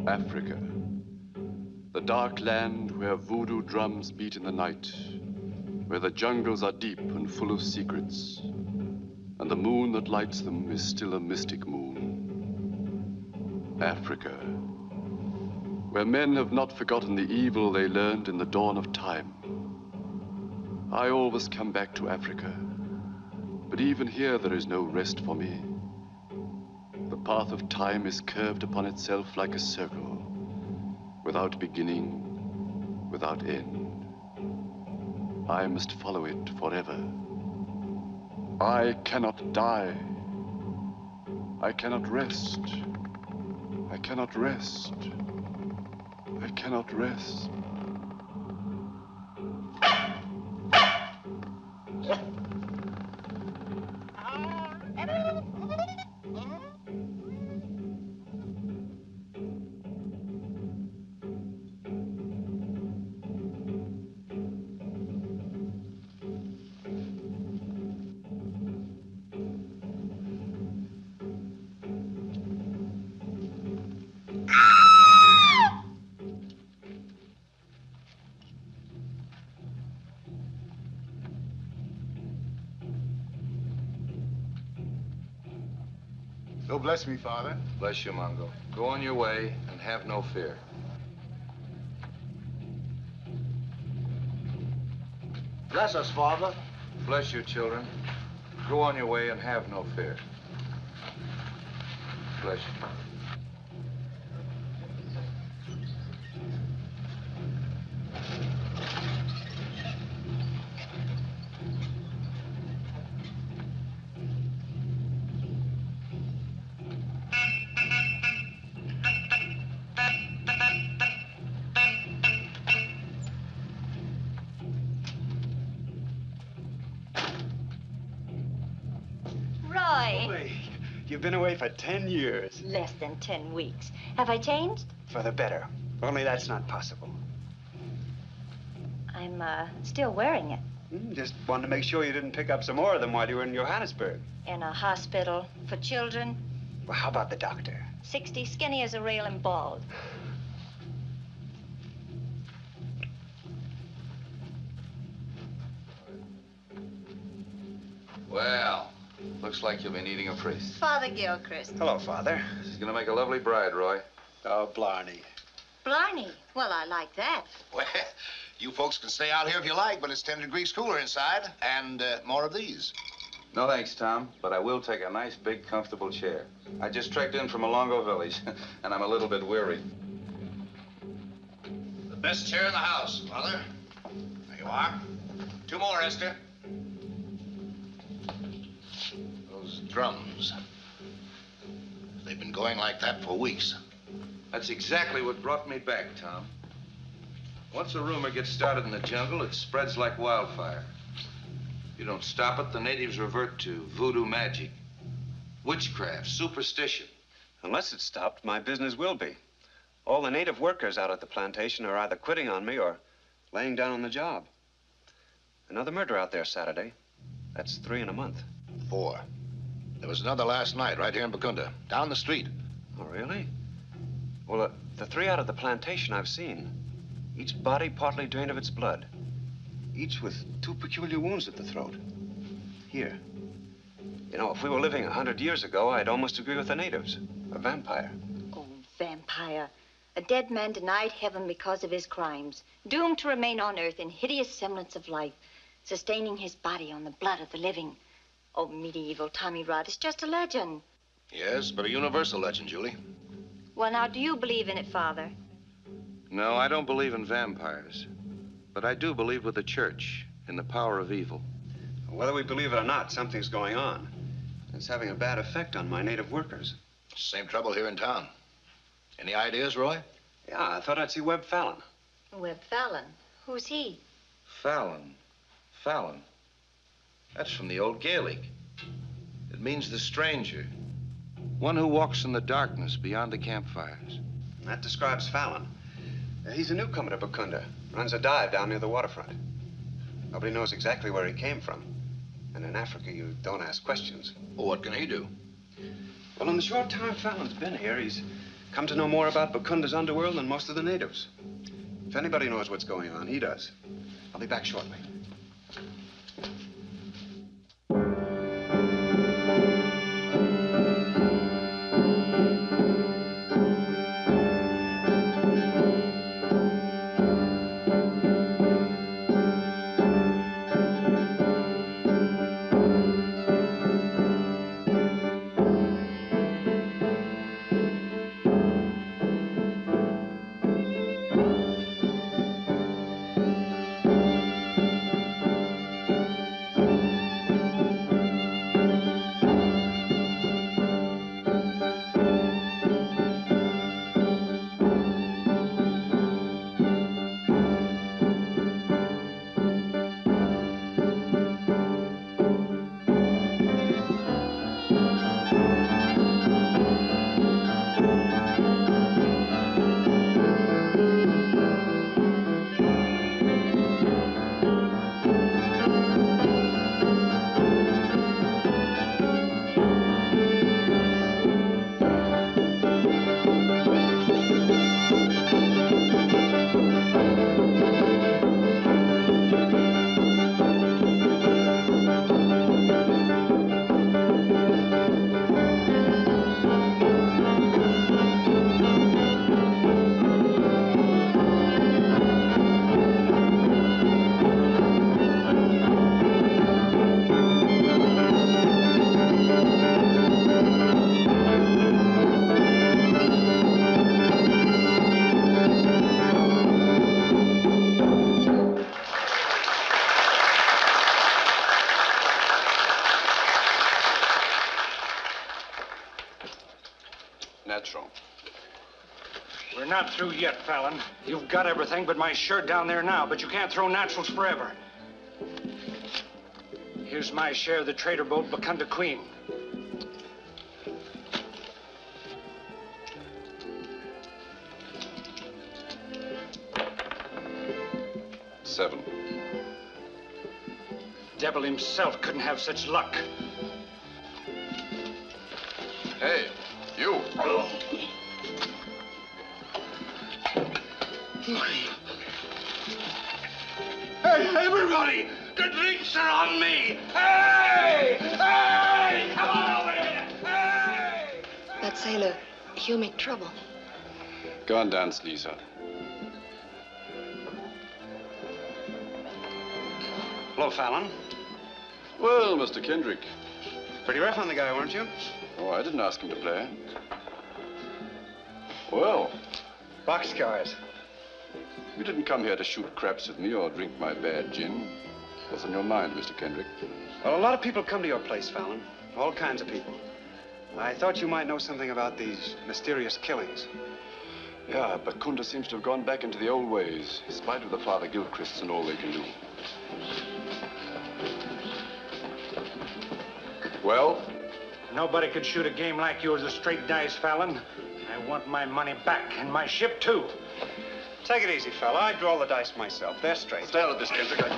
Africa, the dark land where voodoo drums beat in the night, where the jungles are deep and full of secrets, and the moon that lights them is still a mystic moon. Africa, where men have not forgotten the evil they learned in the dawn of time. I always come back to Africa, but even here there is no rest for me. The path of time is curved upon itself like a circle, without beginning, without end. I must follow it forever. I cannot die. I cannot rest. I cannot rest. I cannot rest. So bless me, Father. Bless you, Mongo. Go on your way and have no fear. Bless us, Father. Bless you, children. Go on your way and have no fear. Bless you. You've been away for 10 years. Less than 10 weeks. Have I changed? For the better. Only that's not possible. I'm, still wearing it. Just wanted to make sure you didn't pick up some more of them while you were in Johannesburg. In a hospital for children. Well, how about the doctor? 60, skinny as a rail and bald. Well, looks like you'll be needing a priest. Father Gilchrist. Hello, Father. She's gonna make a lovely bride, Roy. Oh, Blarney. Blarney. Well, I like that. Well, you folks can stay out here if you like, but it's 10 degrees cooler inside, and more of these. No thanks, Tom, but I will take a nice, big, comfortable chair. I just trekked in from Molongo Village, and I'm a little bit weary. The best chair in the house, Mother. There you are. 2 more, Esther. Those drums. They've been going like that for weeks. That's exactly what brought me back, Tom. Once a rumor gets started in the jungle, it spreads like wildfire. You don't stop it, the natives revert to voodoo magic, witchcraft, superstition. Unless it's stopped, my business will be. All the native workers out at the plantation are either quitting on me or laying down on the job. Another murder out there Saturday. That's 3 in a month. 4. There was another last night right here in Bakunda, down the street. Oh, really? Well, the 3 out of the plantation I've seen. Each body partly drained of its blood. Each with 2 peculiar wounds at the throat. Here. You know, if we were living 100 years ago, I'd almost agree with the natives. A vampire. Oh, vampire. A dead man denied heaven because of his crimes. Doomed to remain on earth in hideous semblance of life. sustaining his body on the blood of the living. Old medieval Tommy Rod is just a legend. Yes, but a universal legend, Julie. Well, now, do you believe in it, Father? No, I don't believe in vampires. But I do believe with the church in the power of evil. Whether we believe it or not, something's going on. It's having a bad effect on my native workers. Same trouble here in town. Any ideas, Roy? Yeah, I thought I'd see Webb Fallon. Webb Fallon. Who's he? Fallon. Fallon. That's from the old Gaelic. It means the stranger. One who walks in the darkness beyond the campfires. And that describes Fallon. He's a newcomer to Bakunda. Runs a dive down near the waterfront. Nobody knows exactly where he came from. And in Africa, you don't ask questions. Well, what can he do? Well, in the short time Fallon's been here, he's come to know more about Bakunda's underworld than most of the natives. If anybody knows what's going on, he does. I'll be back shortly. Natural. We're not through yet, Fallon. You've got everything but my shirt down there now, but you can't throw naturals forever. Here's my share of the trader boat Bakunda Queen. $7. Devil himself couldn't have such luck. Hey, you. Hey, everybody! The drinks are on me! Hey! Hey! Come on over here! Hey! That sailor, he'll make trouble. Go and dance, Lisa. Hello, Fallon. Well, Mr. Kendrick. Pretty rough on the guy, weren't you? Oh, I didn't ask him to play. Well, Boxcars. you didn't come here to shoot craps with me or drink my bad gin. What's on your mind, Mr. Kendrick? Well, a lot of people come to your place, Fallon. All kinds of people. I thought you might know something about these mysterious killings. Yeah, but Kunda seems to have gone back into the old ways, in spite of the Father Gilchrists and all they can do. Well? Nobody could shoot a game like yours with straight dice, Fallon. I want my money back and my ship, too. Take it easy, fella. I draw the dice myself. They're straight. Stay out of this, Kendrick.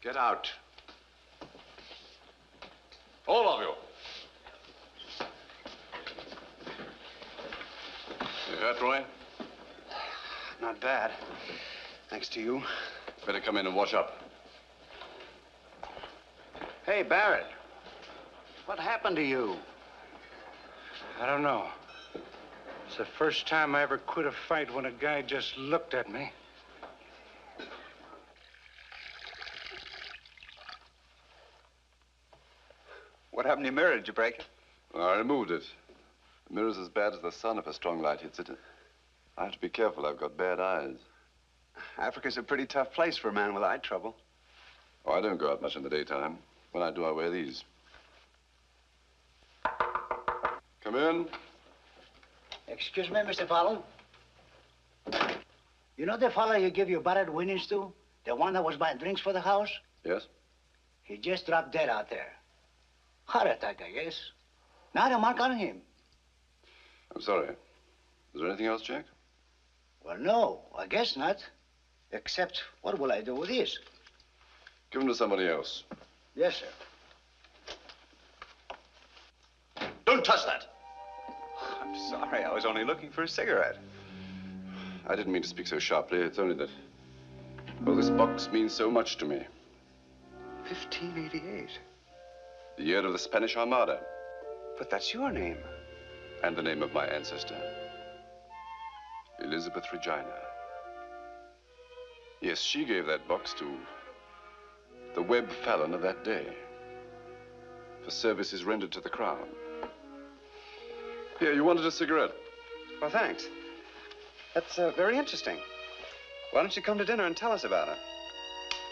Get out. All of you. You hurt, Roy? Not bad. Thanks to you. Better come in and wash up. Hey, Barrett. What happened to you? I don't know. It's the first time I ever quit a fight when a guy just looked at me. What happened to your mirror? Did you break it? Well, I removed it. The mirror's as bad as the sun if a strong light hits it. I have to be careful. I've got bad eyes. Africa's a pretty tough place for a man with eye trouble. Oh, I don't go out much in the daytime. When I do, I wear these. Come in. Excuse me, Mr. Fallon. You know the fellow you give your borrowed winnings to? The one that was buying drinks for the house? Yes? He just dropped dead out there. Heart attack, I guess. Not a mark on him. I'm sorry. Is there anything else, Jack? Well, no, I guess not. Except, what will I do with this? Give him to somebody else. Yes, sir. Don't touch that! I'm sorry. I was only looking for a cigarette. I didn't mean to speak so sharply. It's only that, well, this box means so much to me. 1588. The year of the Spanish Armada. But that's your name. And the name of my ancestor. Elizabeth Regina. Yes, she gave that box to the Webb Fallon of that day for services rendered to the crown. Here, you wanted a cigarette? Well, thanks. That's very interesting. Why don't you come to dinner and tell us about it?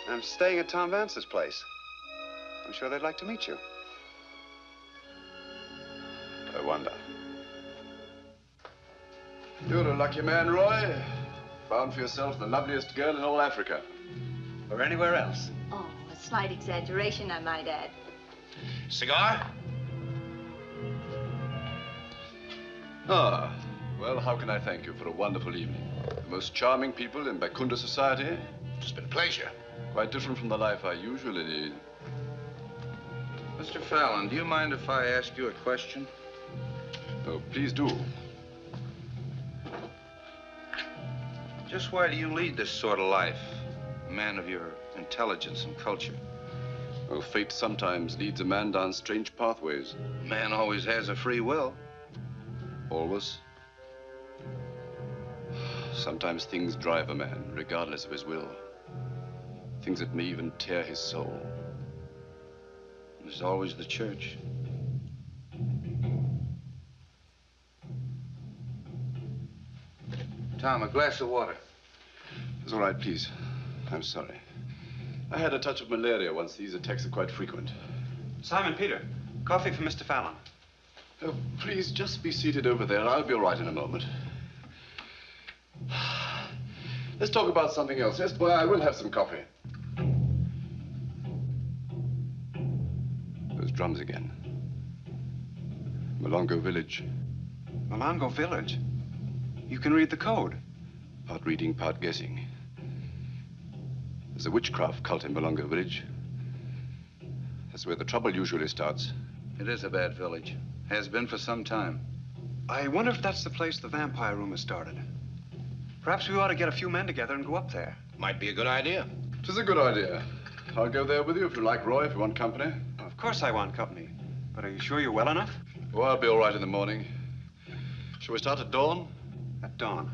I'm staying at Tom Vance's place. I'm sure they'd like to meet you. I wonder. You're a lucky man, Roy. Found for yourself the loveliest girl in all Africa. Or anywhere else. Oh, a slight exaggeration, I might add. Cigar? Ah, well, how can I thank you for a wonderful evening? The most charming people in Bakunda society. It's been a pleasure. Quite different from the life I usually lead. Mr. Fallon, do you mind if I ask you a question? Oh, please do. Just why do you lead this sort of life? A man of your intelligence and culture. Oh, fate sometimes leads a man down strange pathways. Man always has a free will. Always. Sometimes things drive a man, regardless of his will. Things that may even tear his soul. There's always the church. Tom, a glass of water. It's all right, please. I'm sorry. I had a touch of malaria once. These attacks are quite frequent. Simon Peter, coffee for Mr. Fallon. Oh, please, just be seated over there. I'll be all right in a moment. Let's talk about something else. Yes, boy, I will have some coffee. Those drums again. Malongo Village. Malongo Village? You can read the code. Part reading, part guessing. There's a witchcraft cult in Malongo Village. That's where the trouble usually starts. It is a bad village. Has been for some time. I wonder if that's the place the vampire rumor started. Perhaps we ought to get a few men together and go up there. Might be a good idea. It is a good idea. I'll go there with you if you like, Roy, if you want company. Of course I want company. But are you sure you're well enough? Oh, I'll be all right in the morning. Shall we start at dawn? At dawn.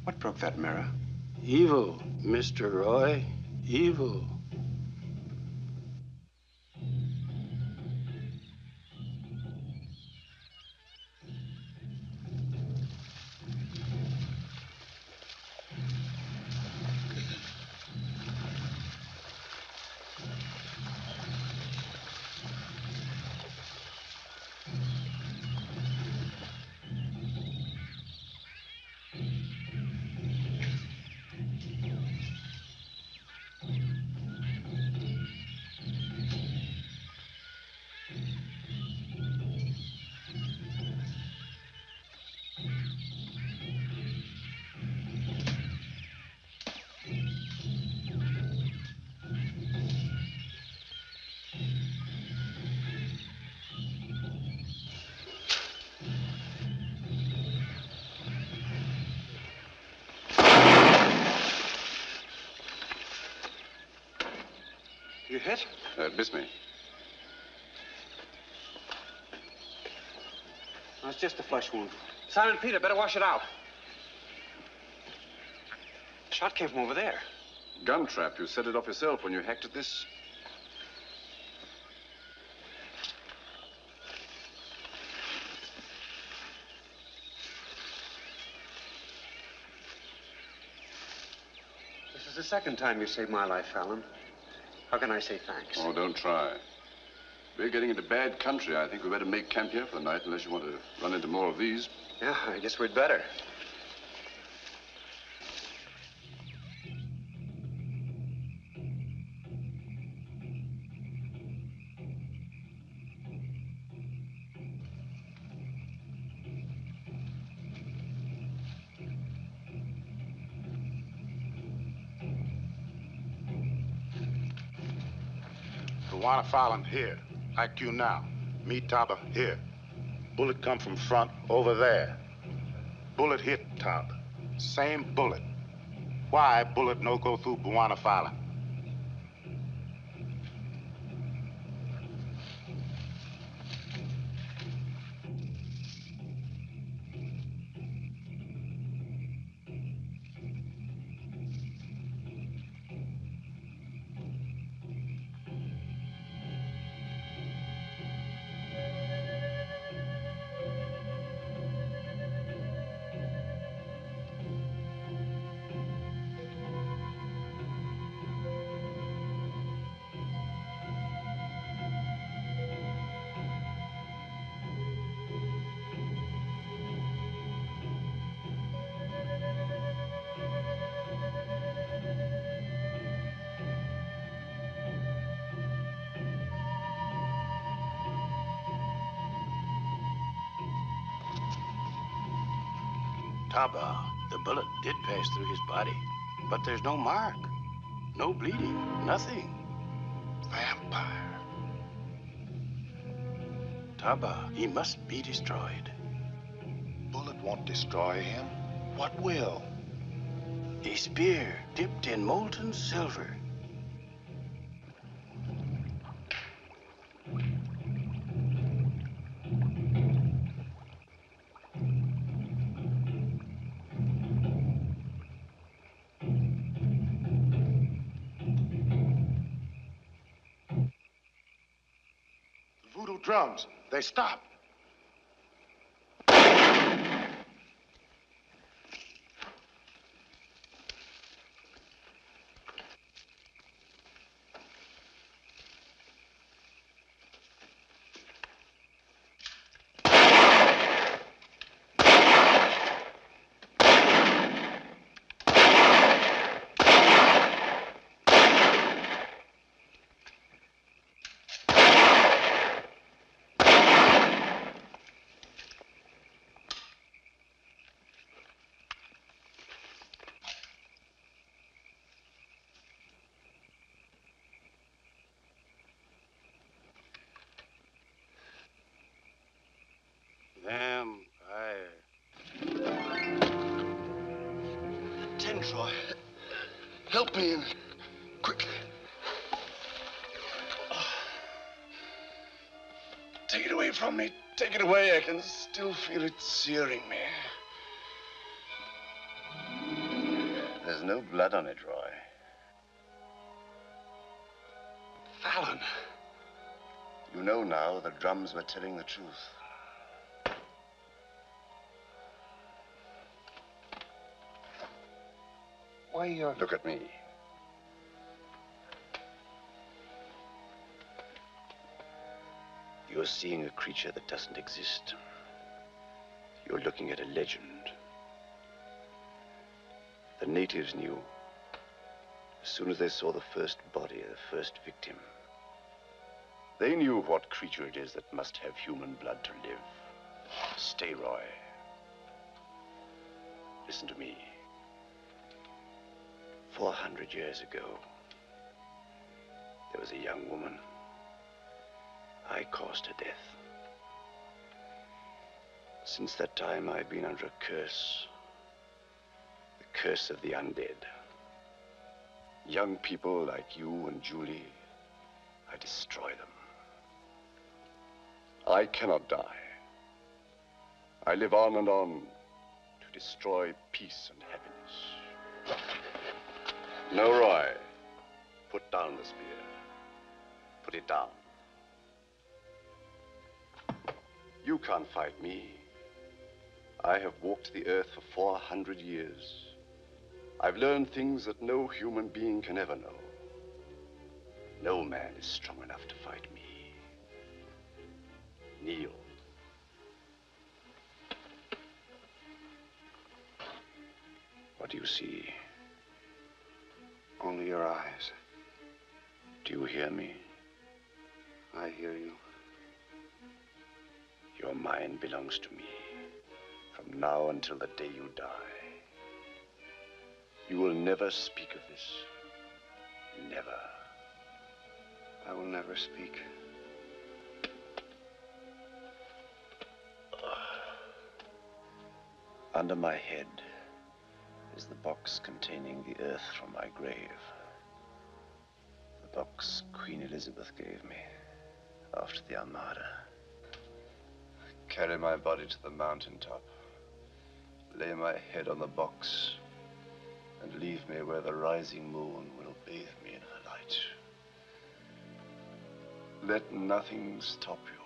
What broke that mirror? Evil, Mr. Roy. Evil. You hit? It missed me. No, it's just a flesh wound. Silent Peter, better wash it out. The shot came from over there. Gun trap. You set it off yourself when you hacked at this. This is the second time you saved my life, Fallon. How can I say thanks? Oh, don't try. We're getting into bad country. I think we better make camp here for the night unless you want to run into more of these. Yeah, I guess we'd better. Webb Fallon, here. IQ now. Meet Taba, here. Bullet come from front, over there. Bullet hit Top. Same bullet. Why bullet no go through Webb Fallon? Taba, the bullet did pass through his body, but there's no mark, no bleeding, nothing. Vampire. Taba, he must be destroyed. Bullet won't destroy him. What will? A spear dipped in molten silver. Voodoo drums, they stop. Vampire. Troy, help me in. Quickly. Take it away from me. Take it away. I can still feel it searing me. There's no blood on it, Roy. Fallon. You know now the drums were telling the truth. Why, you're... Look at me. You're seeing a creature that doesn't exist. You're looking at a legend. The natives knew. As soon as they saw the first body, the first victim, they knew what creature it is that must have human blood to live. Stay, Roy. Listen to me. 400 years ago, there was a young woman. I caused her death. Since that time, I've been under a curse. The curse of the undead. Young people like you and Julie I destroy them. I cannot die. I live on and on to destroy peace and happiness. No, Roy. Put down the spear. Put it down. You can't fight me. I have walked the earth for 400 years. I've learned things that no human being can ever know. No man is strong enough to fight me. Kneel. What do you see? Only your eyes. Do you hear me? I hear you. Your mind belongs to me. From now until the day you die. You will never speak of this. Never. I will never speak. Under my head is the box containing the earth from my grave. The box Queen Elizabeth gave me after the Armada. Carry my body to the mountaintop. Lay my head on the box and leave me where the rising moon will bathe me in her light. Let nothing stop you.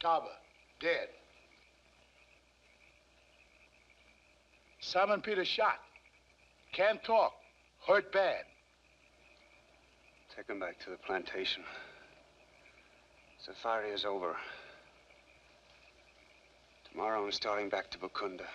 Taba, dead. Simon Peter shot. Can't talk. Hurt bad. Take him back to the plantation. Safari is over. Tomorrow I'm starting back to Bukunda.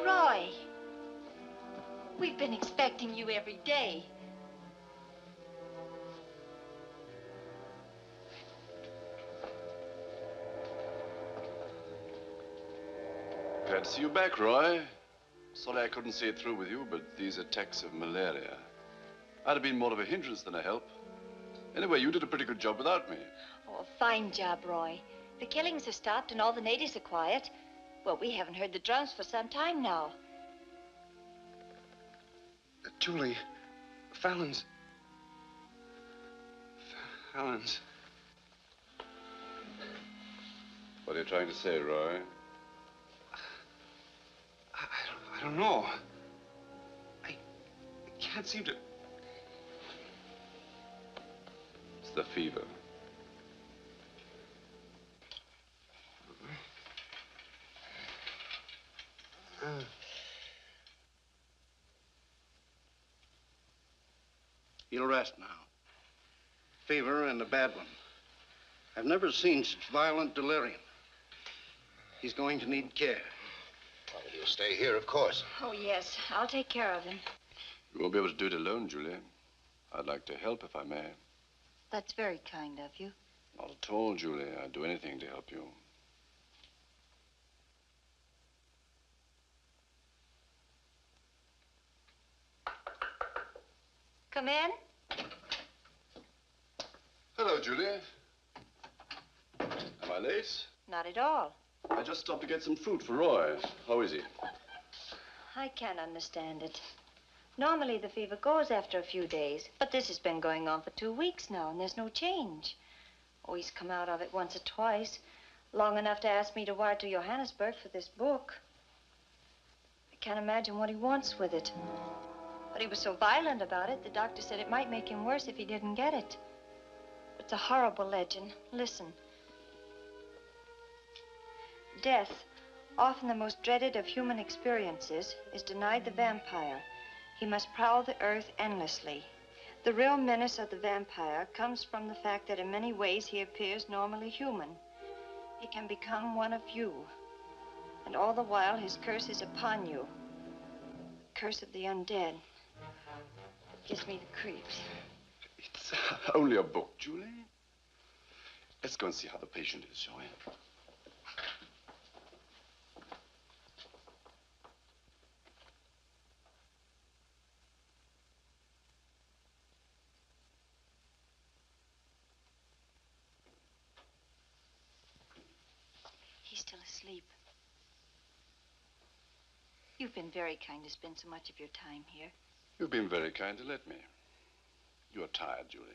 Roy, we've been expecting you every day. Glad to see you back, Roy. Sorry I couldn't see it through with you, but these attacks of malaria. I'd have been more of a hindrance than a help. Anyway, you did a pretty good job without me. Oh, fine job, Roy. The killings have stopped and all the natives are quiet. Well, we haven't heard the drums for some time now. Julie, Fallon's. What are you trying to say, Roy? I don't know. I can't seem to... It's the fever. He'll rest now. Fever and a bad one. I've never seen such violent delirium. He's going to need care. Well, he'll stay here, of course. Oh, yes. I'll take care of him. You won't be able to do it alone, Julie. I'd like to help if I may. That's very kind of you. Not at all, Julie. I'd do anything to help you. Come in. Hello, Julie. Am I late? Not at all. I just stopped to get some fruit for Roy. How is he? I can't understand it. Normally the fever goes after a few days, but this has been going on for 2 weeks now, and there's no change. Oh, he's come out of it once or twice, long enough to ask me to wire to Johannesburg for this book. I can't imagine what he wants with it. But he was so violent about it, the doctor said it might make him worse if he didn't get it. It's a horrible legend. Listen. Death, often the most dreaded of human experiences, is denied the vampire. He must prowl the earth endlessly. The real menace of the vampire comes from the fact that in many ways he appears normally human. He can become one of you. And all the while his curse is upon you. The curse of the undead. It gives me the creeps. It's only a book, Julie. Let's go and see how the patient is, shall we? He's still asleep. You've been very kind to spend so much of your time here. You've been very kind to let me. You're tired, Julie.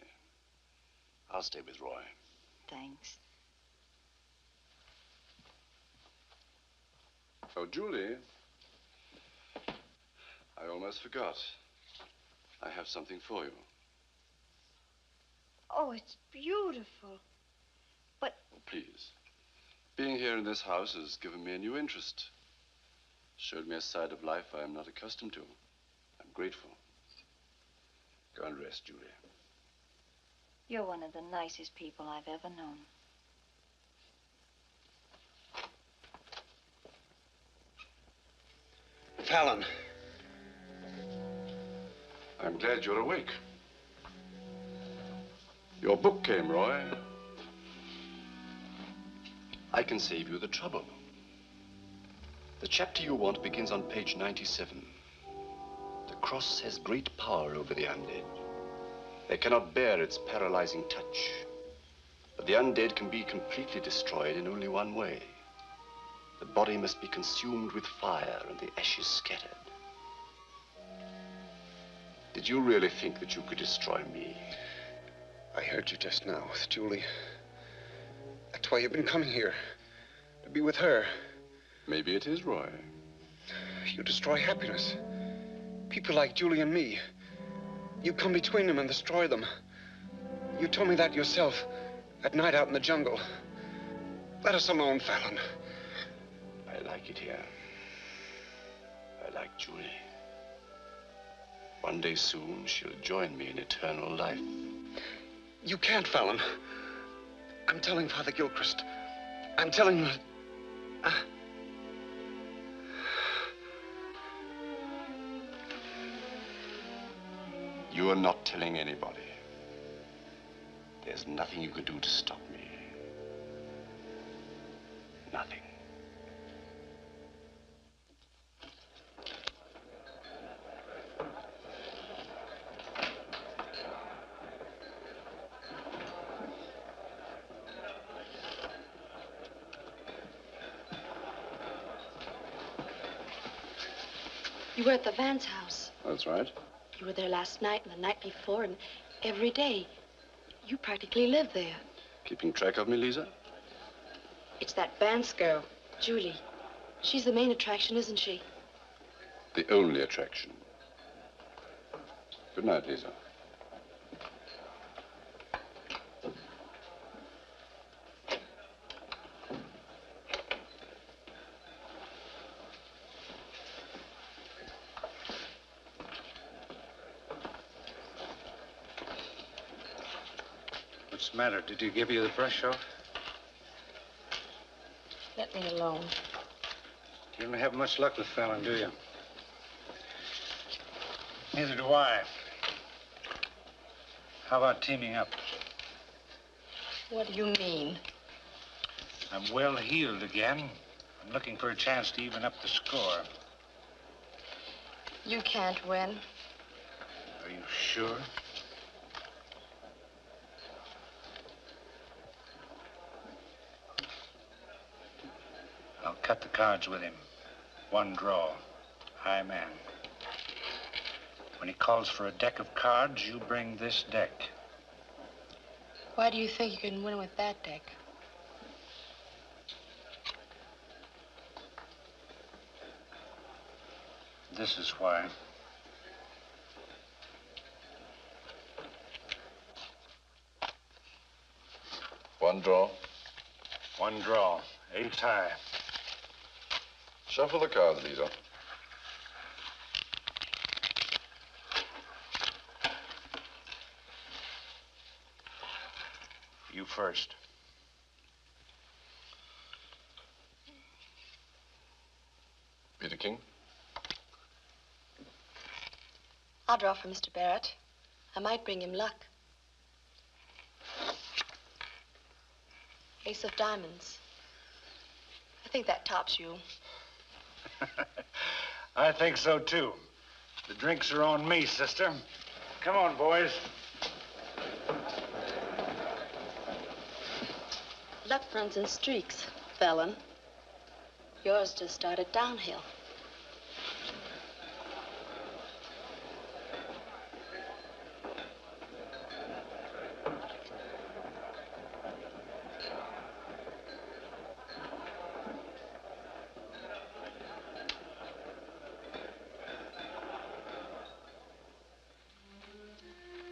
I'll stay with Roy. Thanks. Oh, Julie. I almost forgot. I have something for you. Oh, it's beautiful. But... Oh, please. Being here in this house has given me a new interest. Showed me a side of life I am not accustomed to. I'm grateful. Go and rest, Julie. You're one of the nicest people I've ever known. Fallon. I'm glad you're awake. Your book came, Roy. I can save you the trouble. The chapter you want begins on page 97. The cross has great power over the undead. They cannot bear its paralyzing touch. But the undead can be completely destroyed in only one way. The body must be consumed with fire and the ashes scattered. Did you really think that you could destroy me? I heard you just now with Julie. That's why you've been coming here. To be with her. Maybe it is, Roy. You destroy happiness. People like Julie and me. You come between them and destroy them. You told me that yourself at night out in the jungle. Let us alone, Fallon. I like it here. I like Julie. One day soon, she'll join me in eternal life. You can't, Fallon. I'm telling Father Gilchrist. I'm telling him that... You are not telling anybody. There's nothing you could do to stop me. Nothing. You were at the Vance house. That's right. You were there last night and the night before and every day. You practically live there. Keeping track of me, Lisa? It's that Vance girl, Julie. She's the main attraction, isn't she? The only attraction. Good night, Lisa. What's the matter? Did he give you the brush off? Let me alone. You don't have much luck with Fallon, do you? Neither do I. How about teaming up? What do you mean? I'm well healed again. I'm looking for a chance to even up the score. You can't win. Are you sure? I'll cut the cards with him. One draw. High man. When he calls for a deck of cards, you bring this deck. Why do you think you can win with that deck? This is why. One draw. One draw. Ace high. Shuffle the cards, Lisa. You first. Be the king. I'll draw for Mr. Barrett. I might bring him luck. Ace of diamonds. I think that tops you. I think so, too. The drinks are on me, sister. Come on, boys. Luck runs in streaks, Fallon. Yours just started downhill.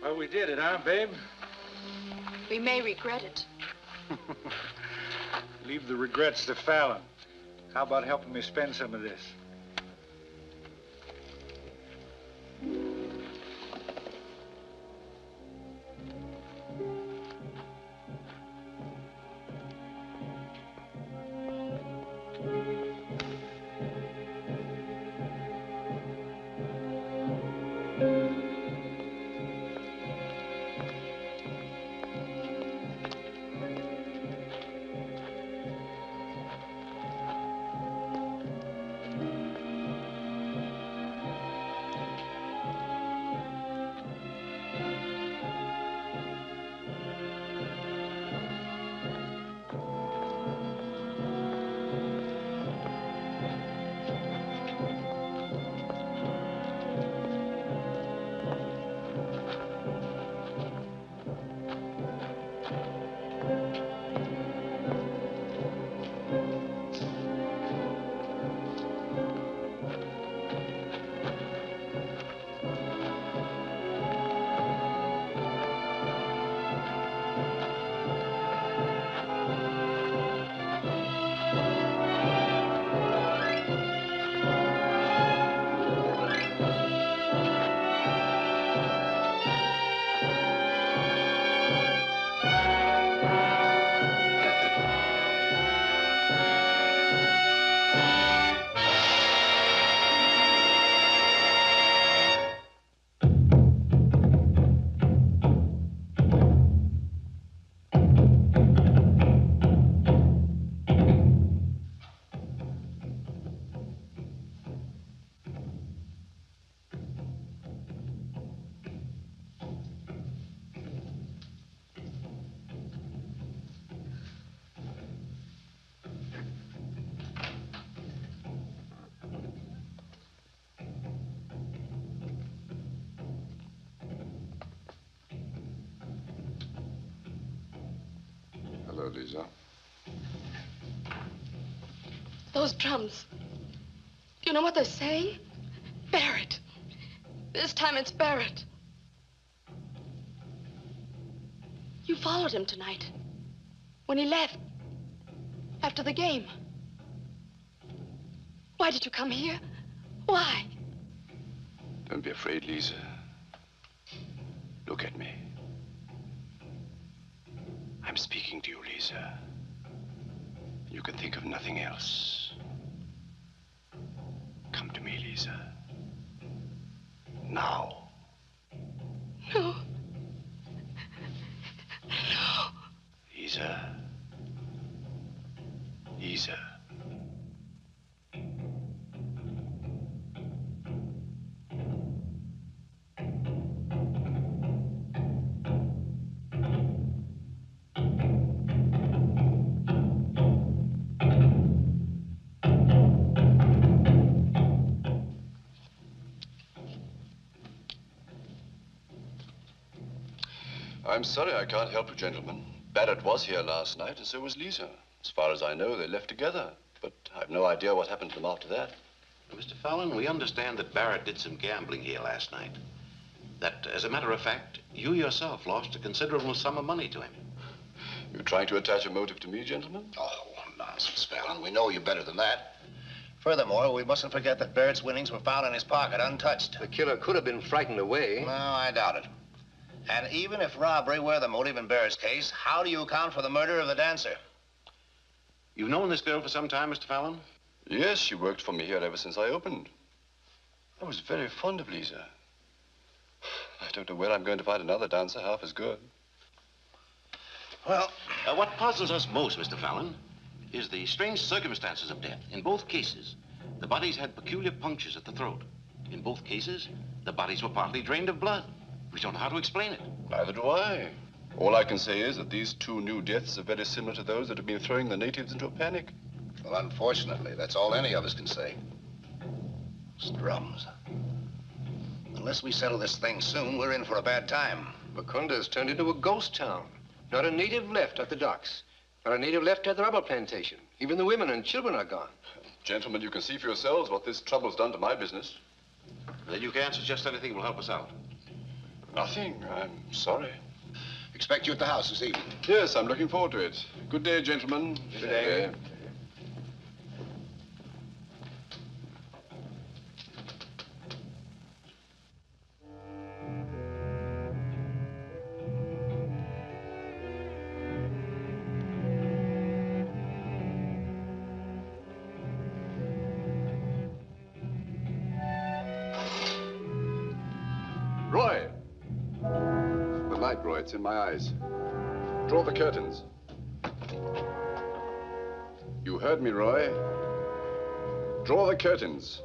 Well, we did it, huh, babe? We may regret it. Leave the regrets to Fallon. How about helping me spend some of this? word, Lisa. Those drums. You know what they're saying? Barrett. This time it's Barrett. You followed him tonight. When he left. After the game. Why did you come here? Why? Don't be afraid, Lisa. Look at me. I'm speaking to you, Lisa. You can think of nothing else. Come to me, Lisa. Now. No. No. Lisa. Lisa. I'm sorry I can't help you, gentlemen. Barrett was here last night, and so was Lisa. As far as I know, they left together. But I've no idea what happened to them after that. Mr. Fallon, we understand that Barrett did some gambling here last night. That, as a matter of fact, you yourself lost a considerable sum of money to him. You trying to attach a motive to me, gentlemen? Oh, nonsense, Fallon. We know you better than that. Furthermore, we mustn't forget that Barrett's winnings were found in his pocket, untouched. The killer could have been frightened away. No, I doubt it. And even if robbery were the motive in Barrett's case, how do you account for the murder of the dancer? You've known this girl for some time, Mr. Fallon? Yes, she worked for me here ever since I opened. I was very fond of Lisa. I don't know where I'm going to find another dancer half as good. Well, what puzzles us most, Mr. Fallon, is the strange circumstances of death. In both cases, the bodies had peculiar punctures at the throat. In both cases, the bodies were partly drained of blood. We don't know how to explain it. Neither do I. All I can say is that these two new deaths are very similar to those that have been throwing the natives into a panic. Well, unfortunately, that's all any of us can say. It's drums. Unless we settle this thing soon, we're in for a bad time. Makunda's turned into a ghost town. Not a native left at the docks. Not a native left at the rubber plantation. Even the women and children are gone. Gentlemen, you can see for yourselves what this trouble's done to my business. Then you can't suggest anything will help us out. Nothing. I'm sorry. Expect you at the house this evening. Yes, I'm looking forward to it. Good day, gentlemen. Good day. Roy! The light, Roy. It's in my eyes. Draw the curtains. You heard me, Roy. Draw the curtains.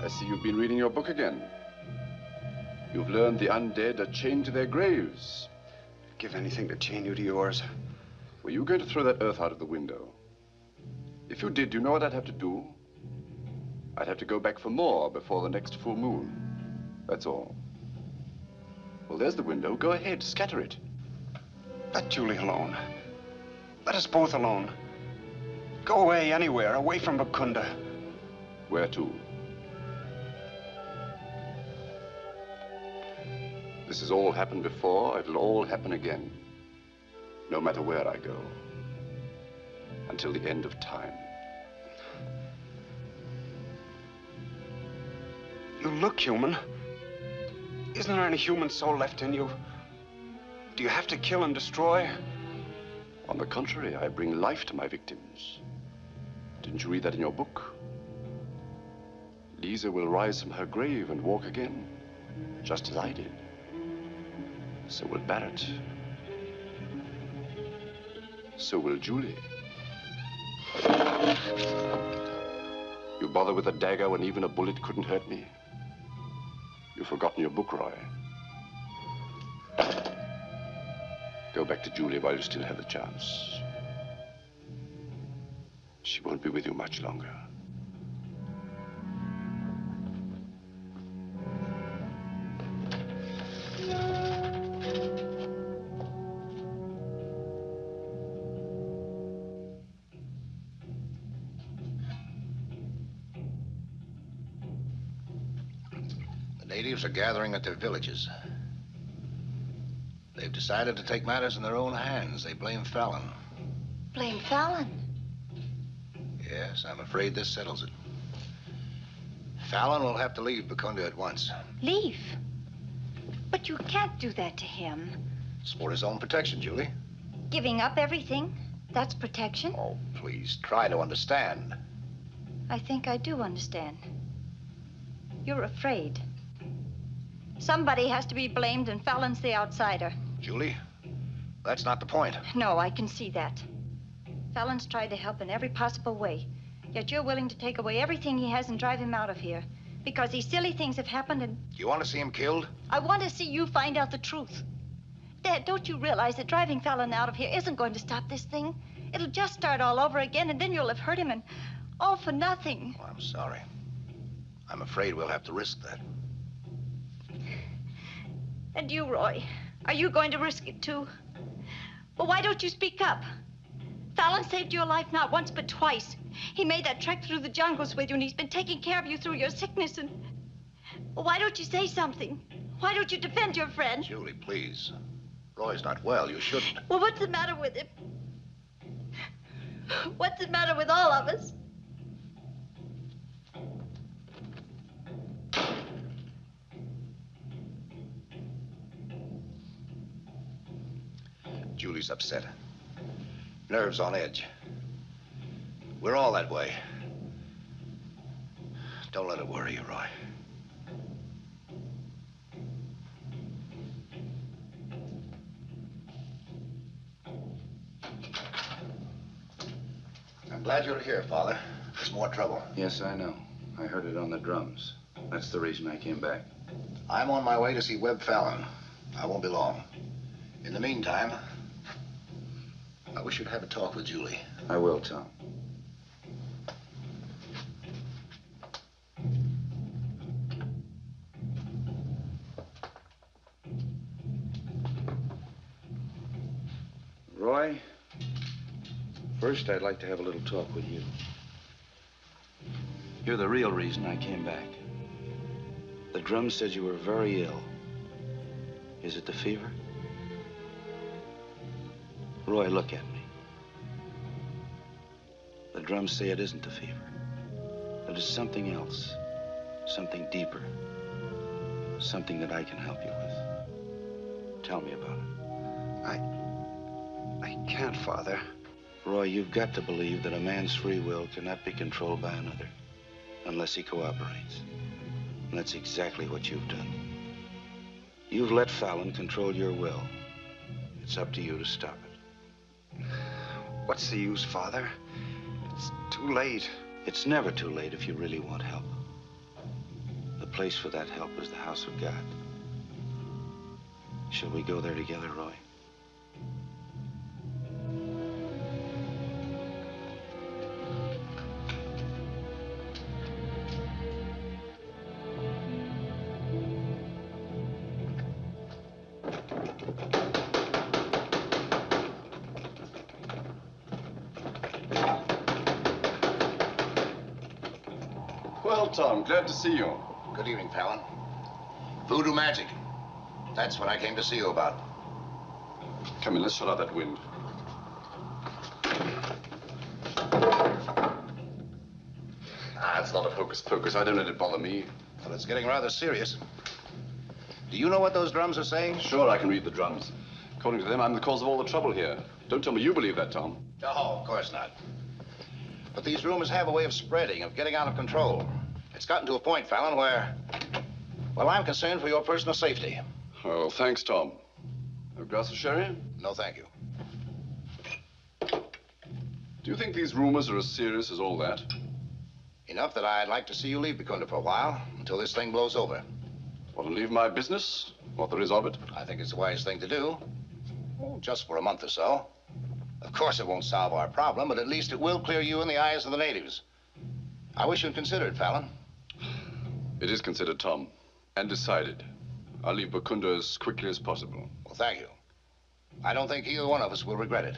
I see you've been reading your book again. You've learned the undead are chained to their graves. I'd give anything to chain you to yours. Were you going to throw that earth out of the window? If you did, you know what I'd have to do? I'd have to go back for more before the next full moon. That's all. Well, there's the window. Go ahead, scatter it. Let Julie alone. Let us both alone. Go away anywhere, away from Bakunda. Where to? This has all happened before. It'll all happen again. No matter where I go. Until the end of time. You look human. Isn't there any human soul left in you? Do you have to kill and destroy? On the contrary, I bring life to my victims. Didn't you read that in your book? Lisa will rise from her grave and walk again, just as I did. So will Barrett. So will Julie. You bother with a dagger when even a bullet couldn't hurt me? You've forgotten your book, Roy. Go back to Julie while you still have the chance. She won't be with you much longer. Natives are gathering at their villages. They've decided to take matters in their own hands. They blame Fallon. Blame Fallon? Yes, I'm afraid this settles it. Fallon will have to leave Bakunda at once. Leave? But you can't do that to him. It's for his own protection, Julie. Giving up everything, that's protection? Oh, please, try to understand. I think I do understand. You're afraid. Somebody has to be blamed, and Fallon's the outsider. Julie, that's not the point. No, I can see that. Fallon's tried to help in every possible way, yet you're willing to take away everything he has and drive him out of here because these silly things have happened and... You want to see him killed? I want to see you find out the truth. Dad, don't you realize that driving Fallon out of here isn't going to stop this thing? It'll just start all over again, and then you'll have hurt him, and all for nothing. Oh, I'm sorry. I'm afraid we'll have to risk that. And you, Roy, are you going to risk it too? Well, why don't you speak up? Fallon saved your life not once but twice. He made that trek through the jungles with you, and he's been taking care of you through your sickness, and... Well, why don't you say something? Why don't you defend your friend? Julie, please. Roy's not well. You shouldn't. Well, what's the matter with him? What's the matter with all of us? Julie's upset. Nerves on edge. We're all that way. Don't let it worry you, Roy. I'm glad you're here, Father. There's more trouble. Yes, I know. I heard it on the drums. That's the reason I came back. I'm on my way to see Webb Fallon. I won't be long. In the meantime, I wish you'd have a talk with Julie. I will, Tom. Roy, first I'd like to have a little talk with you. You're the real reason I came back. The drums said you were very ill. Is it the fever? Roy, look at me. The drums say it isn't the fever. That it's something else, something deeper, something that I can help you with. Tell me about it. I can't, Father. Roy, you've got to believe that a man's free will cannot be controlled by another unless he cooperates. And that's exactly what you've done. You've let Fallon control your will. It's up to you to stop it. What's the use, Father? It's too late. It's never too late if you really want help. The place for that help is the house of God. Shall we go there together, Roy? Well, Tom, glad to see you. Good evening, Fallon. Voodoo magic. That's what I came to see you about. Come in, let's shut out that wind. It's not a hocus pocus. I don't let it bother me. Well, it's getting rather serious. Do you know what those drums are saying? Sure, I can read the drums. According to them, I'm the cause of all the trouble here. Don't tell me you believe that, Tom. Oh, of course not. But these rumors have a way of spreading, of getting out of control. It's gotten to a point, Fallon, where, well, I'm concerned for your personal safety. Oh, thanks, Tom. A glass of sherry? No, thank you. Do you think these rumors are as serious as all that? Enough that I'd like to see you leave Bakunda for a while, until this thing blows over. Want to leave my business? What there is of it? I think it's the wise thing to do. Oh, just for a month or so. Of course, it won't solve our problem, but at least it will clear you in the eyes of the natives. I wish you'd consider it, Fallon. It is considered, Tom, and decided. I'll leave Bakunda as quickly as possible. Well, thank you. I don't think either one of us will regret it.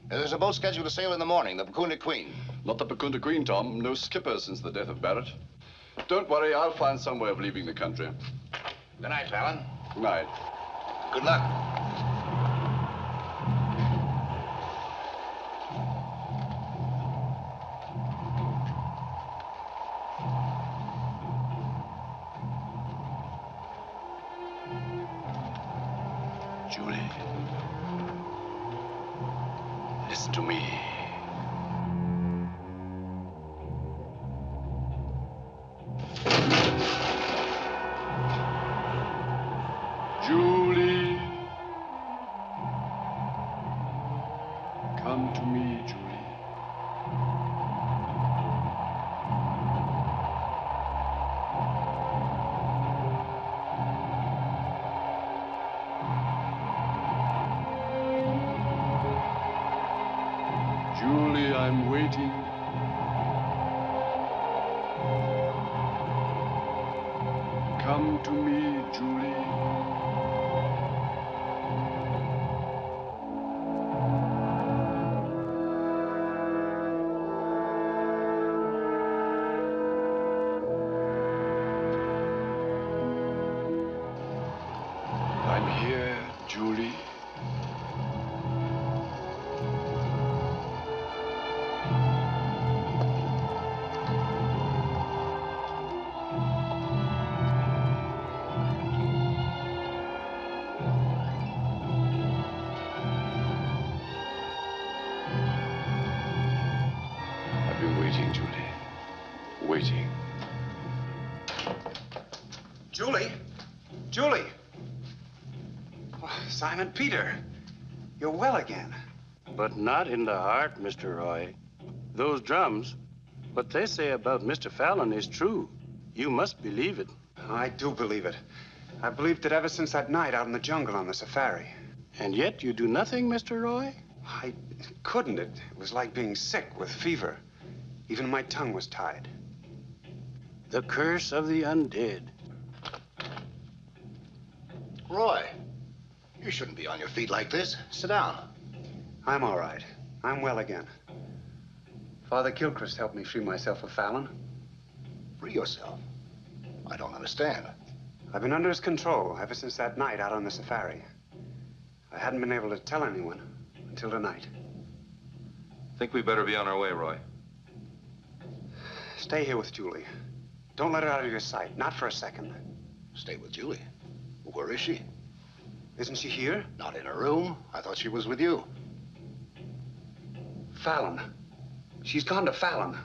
There's a boat scheduled to sail in the morning, the Bakunda Queen. Not the Bakunda Queen, Tom. No skipper since the death of Barrett. Don't worry, I'll find some way of leaving the country. Good night, Fallon. Good night. Good luck. Julie, listen to me. Julie, come to me, Julie. Julie, I'm waiting. Come to me, Julie. I'm here, Julie. I've been waiting, Julie. Waiting. Julie? Julie! Oh, Simon Peter, you're well again. But not in the heart, Mr. Roy. Those drums, what they say about Mr. Fallon is true. You must believe it. I do believe it. I've believed it ever since that night out in the jungle on the safari. And yet you do nothing, Mr. Roy? I couldn't. It was like being sick with fever. Even my tongue was tied. The curse of the undead. Roy, you shouldn't be on your feet like this. Sit down. I'm all right. I'm well again. Father Gilchrist helped me free myself of Fallon. Free yourself. I don't understand. I've been under his control ever since that night out on the safari. I hadn't been able to tell anyone until tonight. Think we better be on our way, Roy. Stay here with Julie. Don't let her out of your sight, not for a second. Stay with Julie? Where is she? Isn't she here? Not in her room. I thought she was with you. Fallon. She's gone to Fallon.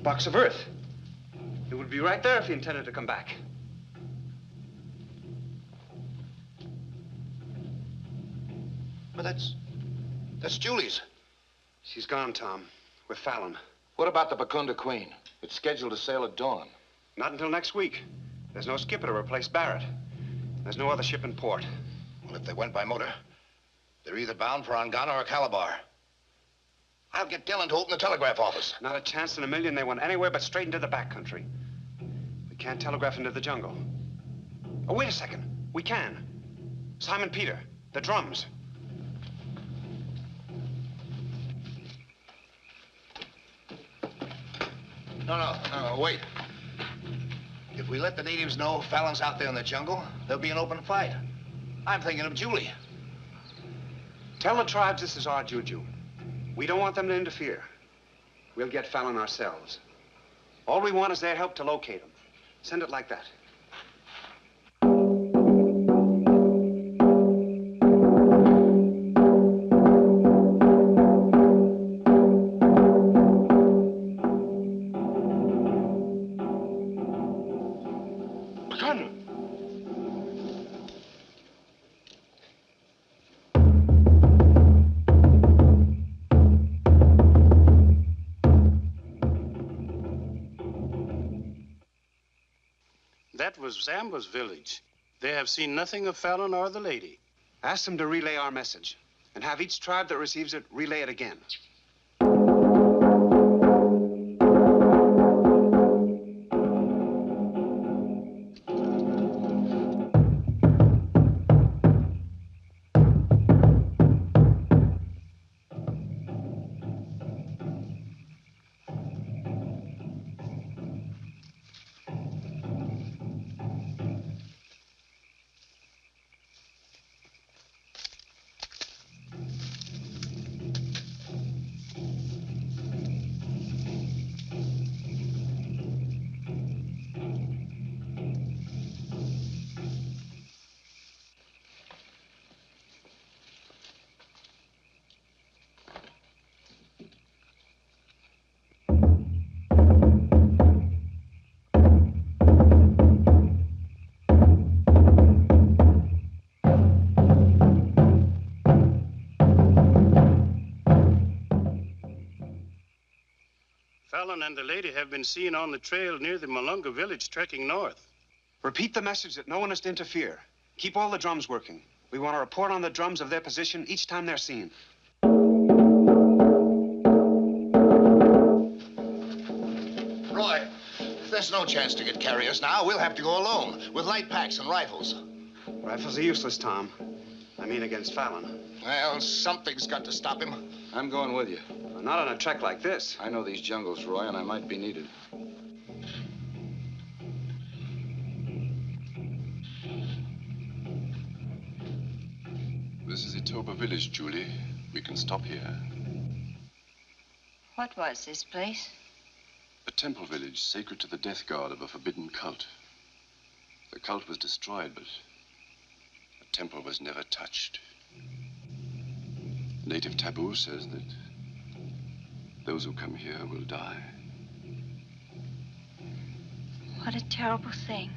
Box of earth. It would be right there if he intended to come back. But that's Julie's. She's gone, Tom, with Fallon. What about the Bakunda Queen? It's scheduled to sail at dawn. Not until next week. There's no skipper to replace Barrett. There's no other ship in port. Well, if they went by motor, they're either bound for Angana or Calabar. I'll get Dillon to open the telegraph office. Not a chance in a million they went anywhere but straight into the backcountry. We can't telegraph into the jungle. Oh, wait a second. We can. Simon Peter, the drums. No, wait. If we let the natives know Fallon's out there in the jungle, there'll be an open fight. I'm thinking of Julie. Tell the tribes this is our juju. We don't want them to interfere. We'll get Fallon ourselves. All we want is their help to locate him. Send it like that. That was Sambo's village. They have seen nothing of Fallon or the lady. Ask them to relay our message, and have each tribe that receives it relay it again. Fallon and the lady have been seen on the trail near the Malunga village trekking north. Repeat the message that no one is to interfere. Keep all the drums working. We want to report on the drums of their position each time they're seen. Roy, there's no chance to get carriers now. We'll have to go alone with light packs and rifles. Rifles are useless, Tom. I mean against Fallon. Well, something's got to stop him. I'm going with you. Not on a trek like this. I know these jungles, Roy, and I might be needed. This is Itoba village, Julie. We can stop here. What was this place? A temple village sacred to the death god of a forbidden cult. The cult was destroyed, but the temple was never touched. Native taboo says that those who come here will die. What a terrible thing.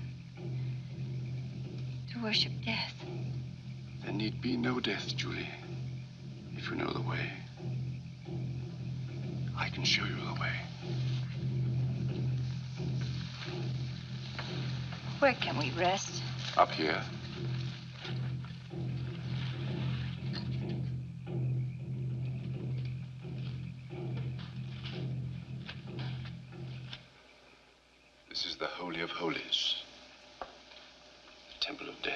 To worship death. There need be no death, Julie, if you know the way. I can show you the way. Where can we rest? Up here. This is the Holy of Holies, the Temple of Death.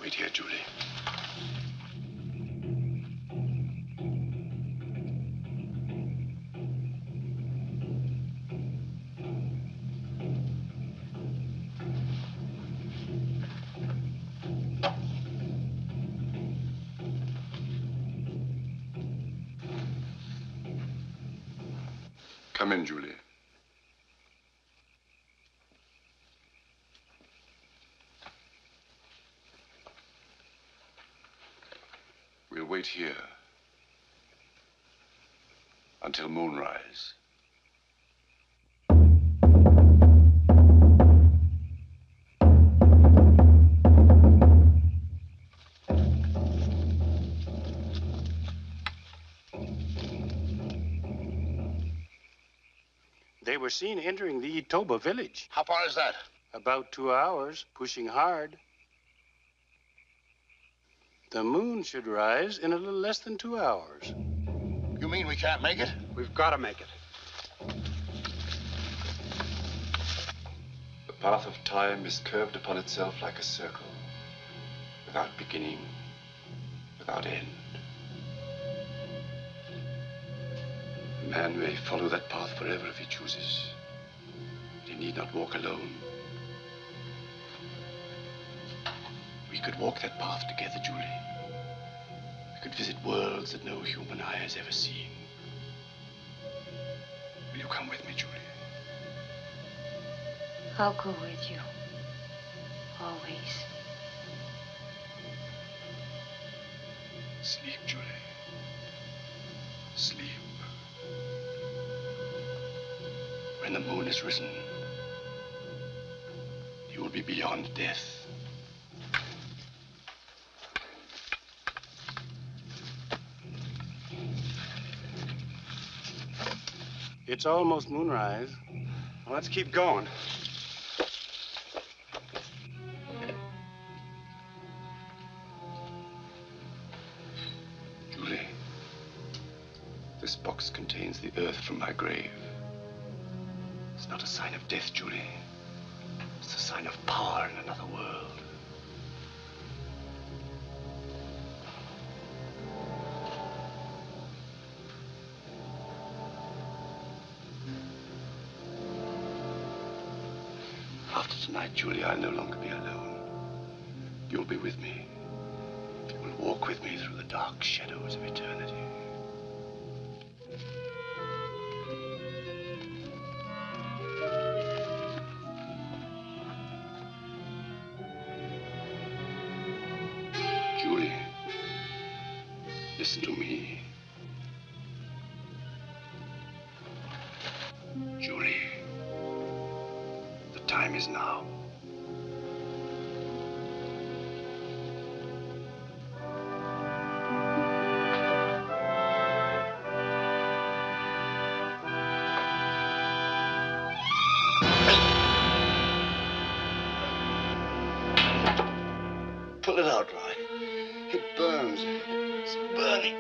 Wait here, Julie. Come in, Julie. We'll wait here until moonrise. They were seen entering the Itoba village. How far is that? About 2 hours, pushing hard. The moon should rise in a little less than 2 hours. You mean we can't make it? We've got to make it. The path of time is curved upon itself like a circle, without beginning, without end. A man may follow that path forever if he chooses. He need not walk alone. We could walk that path together, Julie. We could visit worlds that no human eye has ever seen. Will you come with me, Julie? I'll go with you. Always. Sleep, Julie. Sleep. When the moon is risen, you will be beyond death. It's almost moonrise. Well, let's keep going. Julie, this box contains the earth from my grave. It's not a sign of death, Julie. It's a sign of power in another world. After tonight, Julie, I'll no longer be alone. You'll be with me. You will walk with me through the dark shadows of eternity. Julie, listen to me. Julie, the time is now. Pull it out, Roy. It burns. It's burning.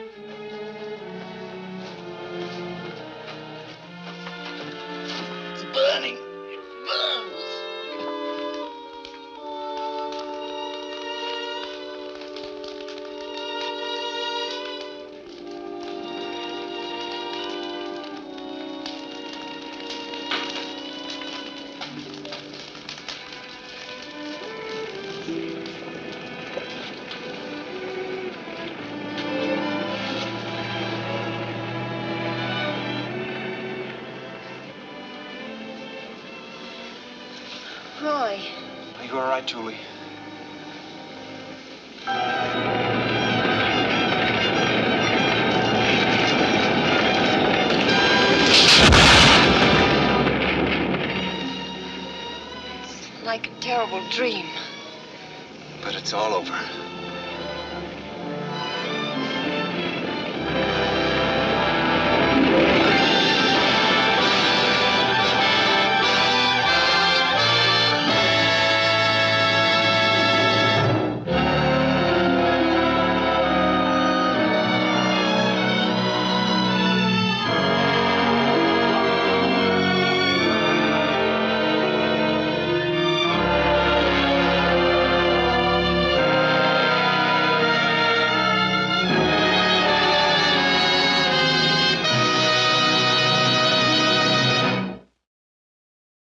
It's burning. It burns. Roy. Are you all right, Julie? It's like a terrible dream. But it's all over.